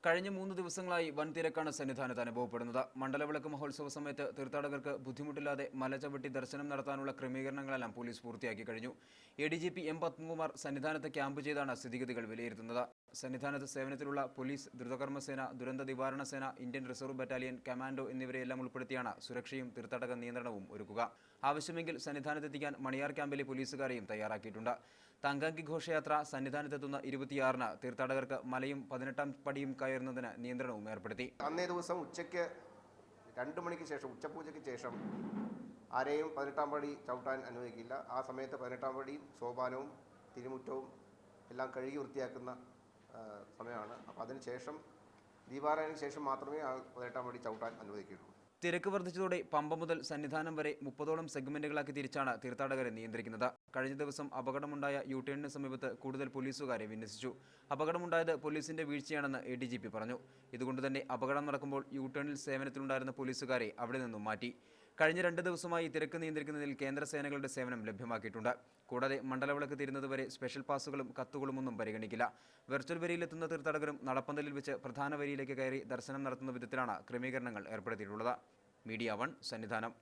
കഴിഞ്ഞ 3 ദിവസങ്ങളായി വൻ തിരക്കാണ് സന്നിധാനത്ത് അനുഭവപ്പെടുന്നത്. മണ്ഡലവിളക്ക് മഹോത്സവ സമയത്ത് തീർത്ഥാടകർക്ക് ബുദ്ധിമുട്ടില്ലാതെ മല ചവിട്ടി ദർശനം നടത്താനുള്ള ക്രമീകരണങ്ങളെല്ലാം പോലീസ് പൂർത്തിയാക്കി കഴിഞ്ഞു. ADGP M. പത്മകുമാർ സന്നിധാനത്ത് ക്യാമ്പ് ചെയ്താണ് സ്ഥിതിഗതികൾ വിലയിരുത്തുന്നത്. സന്നിധാനത്ത് സേവനത്തിലുള്ള പോലീസ്, ദ്രുതകർമ്മസേന, ദുരന്ത നിവാരണ സേന, ഇന്ത്യൻ റിസർവ് ബറ്റാലിയൻ, കമാൻഡോ എന്നിവരെയെല്ലാം ഉൾപ്പെടുത്തിയാണ് സുരക്ഷയും തീർത്ഥാടക നിയന്ത്രണവും ഒരുക്കുക. ആവശ്യമെങ്കിൽ സന്നിധാനത്തെത്തിക്കാൻ മണിയാർ ക്യാമ്പിലെ പോലീസുകാരെയും തയ്യാറാക്കിയിട്ടുണ്ട്. തങ്കഅങ്കി ഘോഷയാത്ര സന്നിധാനത്തെത്തുന്ന 26-ന് തീർത്ഥാടകർക്ക് മലയും 18ാം പടിയും കയറുന്നതിന് നിയന്ത്രണവും ഏർപ്പെടുത്തി. അന്നേ ദിവസം ഉച്ചയ്ക്ക് 2 മണിക്ക് ശേഷം, ഉച്ചപൂജയ്ക്ക് ശേഷം ആരെയും 18ാം പടി ചവിട്ടാൻ അനുവദിക്കില്ല. ആ സമയത്ത് 18ാം പടിയും സോപാനവും തിരുമുറ്റവും എല്ലാം കഴുകി വൃത്തിയാക്കുന്ന സമയമാണ്. അപ്പോൾ അതിനുശേഷം ദീപാരാധനയ്ക്ക് ശേഷം മാത്രമേ ആ 18ാം പടി ചവിട്ടാൻ അനുവദിക്കുകയുള്ളൂ. തിരക്ക് വർദ്ധിച്ചതോടെ പമ്പ മുതൽ സന്നിധാനം വരെ 30ഓളം സെഗ്മെന്റുകളാക്കി തിരിച്ചാണ് തീർത്ഥാടകരെ നിയന്ത്രിക്കുന്നത്. കഴിഞ്ഞ ദിവസം അപകടമുണ്ടായ യു-ടേണിന് സമീപത്ത് കൂടുതൽ പോലീസുകാരെ വിന്യസിച്ചു. അപകടമുണ്ടായത് പോലീസിന്റെ വീഴ്ചയാണെന്ന് ADGP പറഞ്ഞു. ഇതുകൊണ്ടുതന്നെ അപകടം നടക്കുമ്പോൾ യു-ടേണിൽ സേവനത്തിലുണ്ടായിരുന്ന പോലീസുകാരെ അവിടെ നിന്നും മാറ്റി. കഴിഞ്ഞ 2 ദിവസമായി തിരക്ക് നിയന്ത്രിക്കുന്നതിൽ കേന്ദ്ര സേനകളുടെ സേവനം ലഭ്യമാക്കിയിട്ടുണ്ട്. കൂടാതെ മണ്ഡലവിളക്ക് തീരുന്നതുവരെ സ്പെഷ്യൽ പാസുകളും കത്തുകളുമൊന്നും പരിഗണിക്കില്ല. വെർച്വൽ വരിയിലെത്തുന്ന തീർത്ഥാടകരും നടപ്പന്തലിൽ വെച്ച് പ്രധാന വരിയിലേക്ക് കയറി ദർശനം നടത്തുന്ന വിധത്തിലാണ് ക്രമീകരണങ്ങൾ ഏർപ്പെടുത്തിയിട്ടുള്ളത്. മീഡിയ 1 സന്നിധാനം.